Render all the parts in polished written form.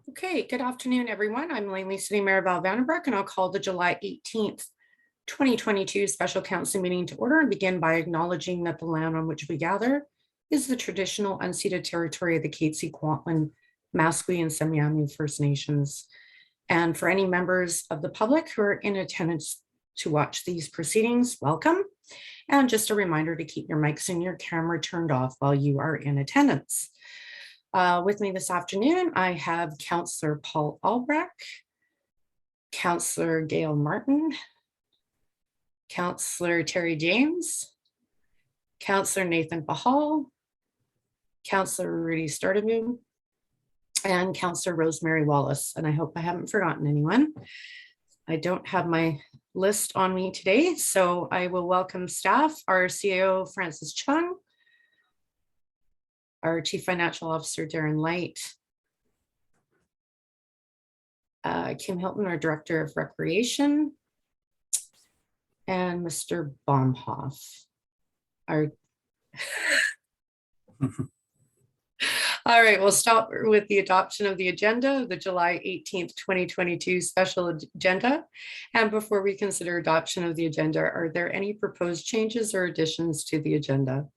Okay, good afternoon, everyone. I'm Langley City Mayor Val Vandenbroek, and I'll call the July 18th, 2022 special council meeting to order and begin by acknowledging that the land on which we gather is the traditional unceded territory of the Katzie, Kwantlen, Masqui, and Semiahmoo First Nations. And for any members of the public who are in attendance to watch these proceedings, welcome. And just a reminder to keep your mics and your camera turned off while you are in attendance. With me this afternoon, I have Councillor Paul Albrecht, Councillor Gail Martin, Councillor Terry James, Councillor Nathan Bahal, Councillor Rudy Sturdivant, and Councillor Rosemary Wallace. And I hope I haven't forgotten anyone. I don't have my list on me today, so I will welcome staff, our CEO, Francis Chung, our Chief Financial Officer, Darren Light, Kim Hilton, our Director of Recreation, and Mr. Baumhoff, our... All right, we'll start with the adoption of the agenda, the July 18th, 2022 special agenda. And before we consider adoption of the agenda, are there any proposed changes or additions to the agenda?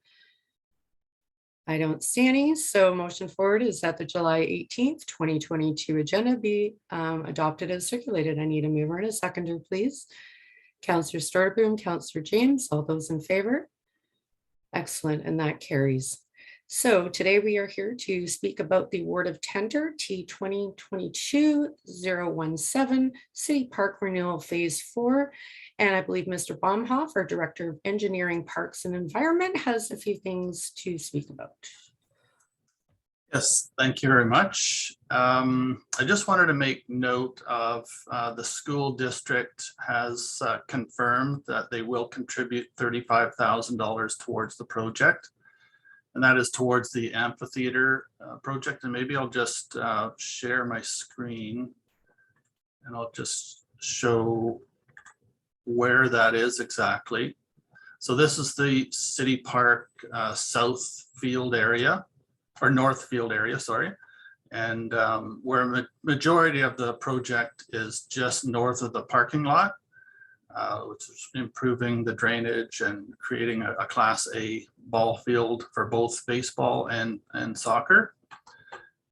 I don't see any, so motion forward is that the July 18th, 2022 agenda be adopted as circulated. I need a mover and a seconder, please. Councillor Sturdivant, Councillor James, all those in favor? Excellent, and that carries. So today we are here to speak about the award of tender T 2022-017 City Park Renewal Phase 4. And I believe Mr. Baumhoff, our Director of Engineering, Parks and Environment, has a few things to speak about. Yes, thank you very much. I just wanted to make note of the school district has confirmed that they will contribute $35,000 towards the project. And that is towards the amphitheater project. And maybe I'll just share my screen and I'll just show where that is exactly. So this is the City Park South Field area, or North Field area, sorry. And where majority of the project is just north of the parking lot, which is improving the drainage and creating a Class A ball field for both baseball and soccer.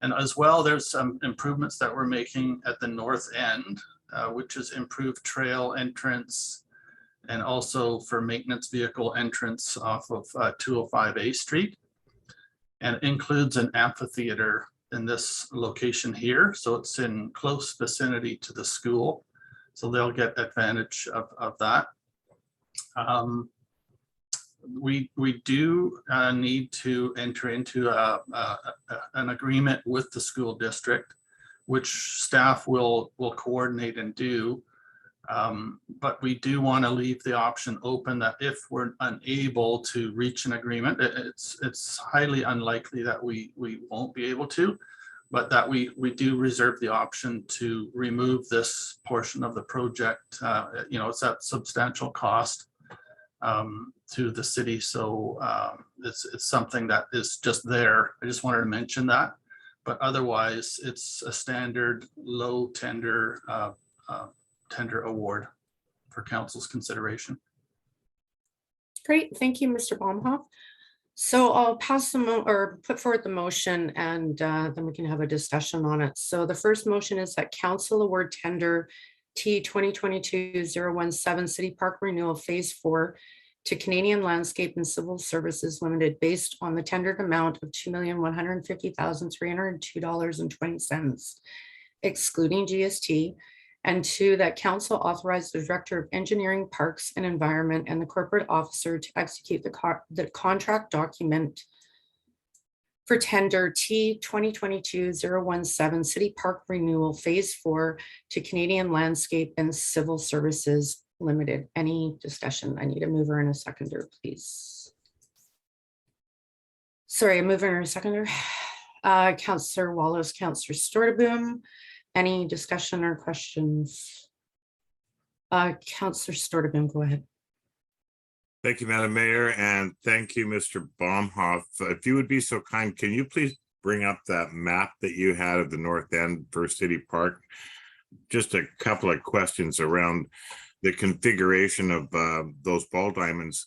And as well, there's some improvements that we're making at the north end, which is improved trail entrance and also for maintenance vehicle entrance off of 205A Street, and includes an amphitheater in this location here. So it's in close vicinity to the school. So they'll get advantage of that. We do need to enter into an agreement with the school district, which staff will coordinate and do. But we do want to leave the option open that if we're unable to reach an agreement, it's highly unlikely that we won't be able to, but that we do reserve the option to remove this portion of the project. It's at substantial cost to the city. So it's something that is just there. I just wanted to mention that, but otherwise it's a standard low tender award for council's consideration. Great, thank you, Mr. Baumhoff. So I'll pass or put forward the motion, and then we can have a discussion on it. So the first motion is that council award tender T 2022-017 City Park Renewal Phase 4 to Canadian Landscape and Civil Services Limited based on the tendered amount of $2,150,302.20, excluding GST. And two, that council authorized the Director of Engineering, Parks and Environment and the corporate officer to execute the contract document for tender T 2022-017 City Park Renewal Phase 4 to Canadian Landscape and Civil Services Limited. Any discussion? I need a mover and a seconder, please. Sorry, a mover and a seconder. Councillor Wallace, Councillor Sturdivant. Any discussion or questions? Councillor Sturdivant, go ahead. Thank you, Madam Mayor, and thank you, Mr. Baumhoff. If you would be so kind, can you please bring up that map that you had of the north end for City Park? Just a couple of questions around the configuration of those ball diamonds,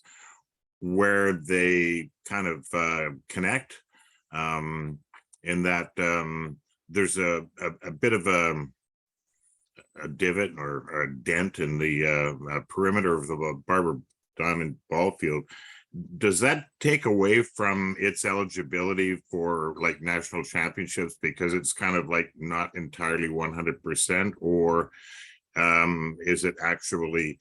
where they kind of connect, in that there's a bit of a divot or a dent in the perimeter of the Barber Diamond ball field. Does that take away from its eligibility for like national championships because it's kind of like not entirely 100%, or is it actually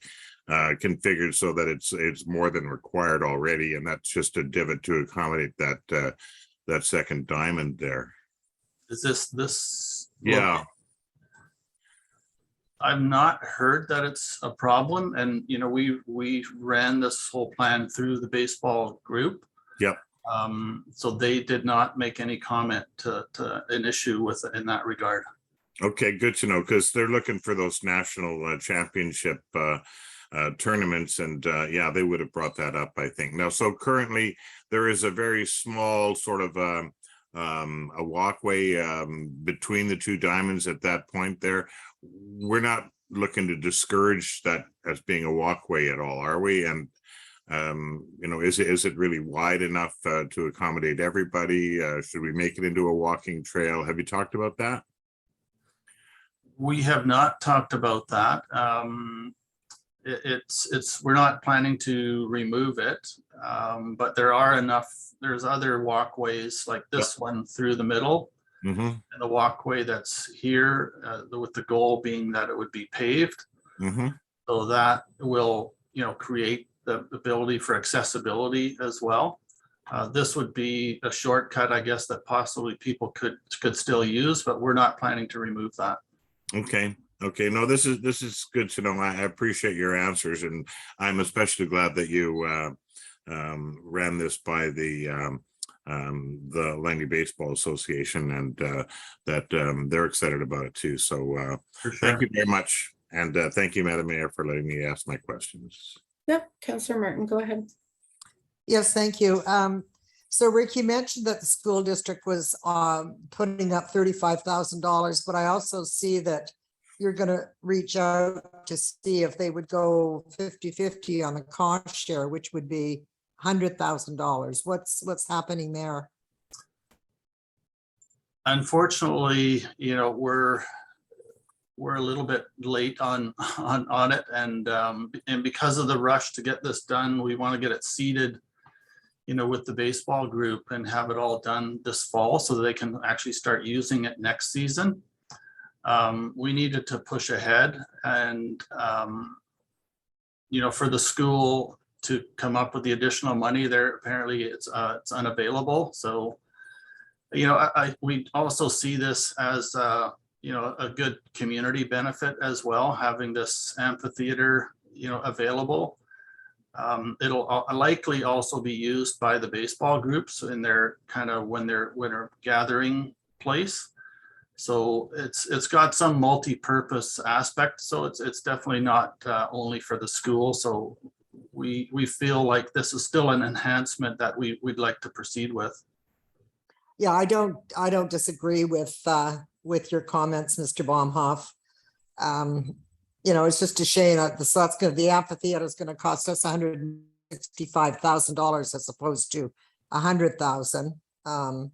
configured so that it's more than required already, and that's just a divot to accommodate that that second diamond there? Is this? Yeah. I've not heard that it's a problem, and we ran this whole plan through the baseball group. Yep. So they did not make any comment to an issue with it in that regard. Okay, good to know, because they're looking for those national championship tournaments, and yeah, they would have brought that up, I think. Now, so currently there is a very small sort of a walkway between the two diamonds at that point there. We're not looking to discourage that as being a walkway at all, are we? And is it really wide enough to accommodate everybody? Should we make it into a walking trail? Have you talked about that? We have not talked about that. We're not planning to remove it, but there's other walkways like this one through the middle, and the walkway that's here, with the goal being that it would be paved. So that will, create the ability for accessibility as well. This would be a shortcut, I guess, that possibly people could still use, but we're not planning to remove that. Okay. No, this is good to know. I appreciate your answers, and I'm especially glad that you ran this by the Langley Baseball Association, and that they're excited about it too. So thank you very much, and thank you, Madam Mayor, for letting me ask my questions. Yep, Councillor Martin, go ahead. Yes, thank you. So Rick, you mentioned that the school district was putting up $35,000, but I also see that you're going to reach out to see if they would go 50-50 on the cost share, which would be $100,000. What's happening there? Unfortunately, we're a little bit late on it, and because of the rush to get this done, we want to get it seeded, with the baseball group and have it all done this fall so that they can actually start using it next season. We needed to push ahead, and for the school to come up with the additional money there, apparently it's unavailable. So we also see this as a good community benefit as well, having this amphitheater available. It'll likely also be used by the baseball groups in their kind of when they're gathering place. So it's got some multi-purpose aspect. So it's definitely not only for the school. So we feel like this is still an enhancement that we'd like to proceed with. Yeah, I don't disagree with your comments, Mr. Baumhoff. It's just a shame that the amphitheater is going to cost us $165,000 as opposed to $100,000. And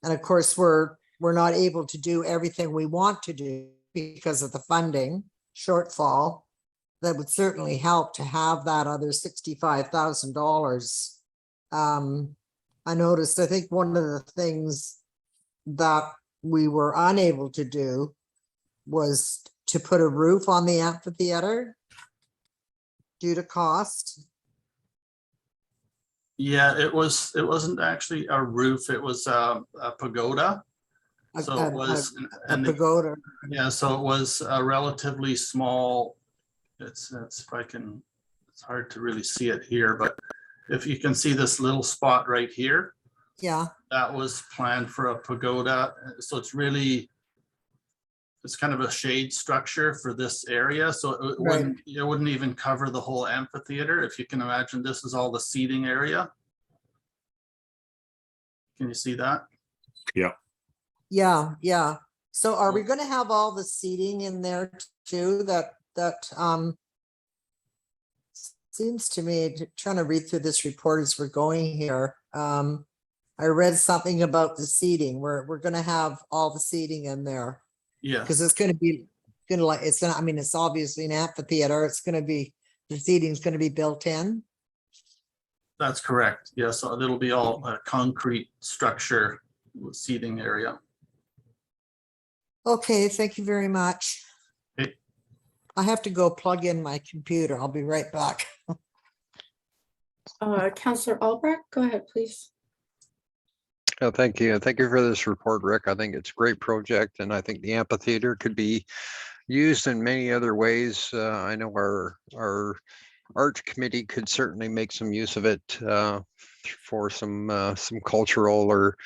of course, we're not able to do everything we want to do because of the funding shortfall. That would certainly help to have that other $65,000. I noticed, I think one of the things that we were unable to do was to put a roof on the amphitheater due to cost. Yeah, it wasn't actually a roof, it was a pagoda. So it was a pagoda. Yeah, so it was a relatively small. It's hard to really see it here, but if you can see this little spot right here, yeah, that was planned for a pagoda. So it's kind of a shade structure for this area. So it wouldn't even cover the whole amphitheater. If you can imagine, this is all the seating area. Can you see that? Yeah. Yeah. So are we gonna have all the seating in there too, that seems to me, trying to read through this report as we're going here. I read something about the seating. We're gonna have all the seating in there. Because Yes, it's I mean, it's obviously an amphitheater. It's gonna be, the seating's gonna be built in. that's correct. Yes, so it'll be all a concrete structure with seating area. Okay, thank you very much. Okay. I have to go plug in my computer. I'll be right back. Counselor Albrecht, go ahead, please. Thank you. Thank you for this report, Rick. I think it's a great project, and I think the amphitheater could be used in many other ways. I know our art committee could certainly make some use of it for some cultural or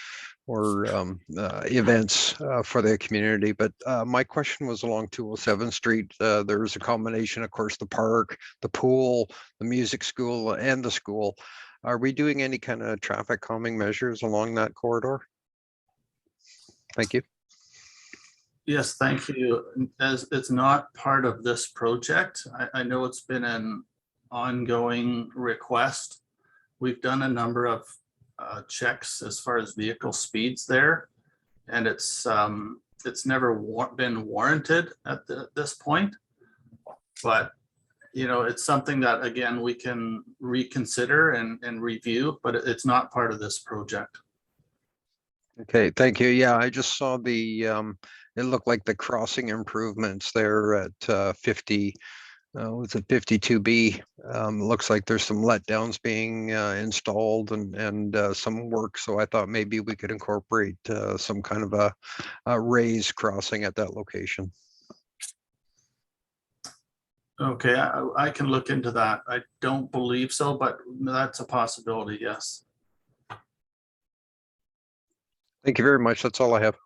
events for the community. But my question was along 207 Street. There's a combination, of course, the park, the pool, the music school, and the school. Are we doing any kind of traffic calming measures along that corridor? Thank you. Yes, thank you. As it's not part of this project, I know it's been an ongoing request. We've done a number of checks as far as vehicle speeds there, and it's never been warranted at this point. But you know, it's something that again we can reconsider and review, but it's not part of this project. Okay, thank you. Yeah, I just saw the it looked like the crossing improvements there at 50. Was it 52B? Looks like there's some letdowns being installed and some work. So I thought maybe we could incorporate some kind of a raised crossing at that location. Okay, I can look into that. I don't believe so, but that's a possibility, yes. Thank you very much. That's all I have.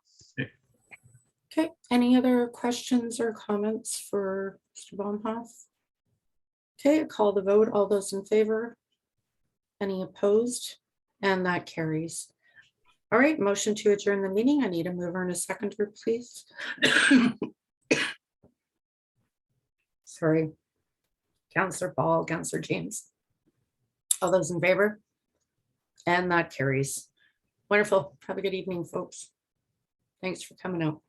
Okay, any other questions or comments for Mr. Baumhoff? Okay, I call the vote. All those in favor? Any opposed? And that carries. All right, motion to adjourn the meeting. I need a mover and a seconder, please. Sorry. Counselor Paul, Counselor James. All those in favor? And that carries. Wonderful. Have a good evening, folks. Thanks for coming out.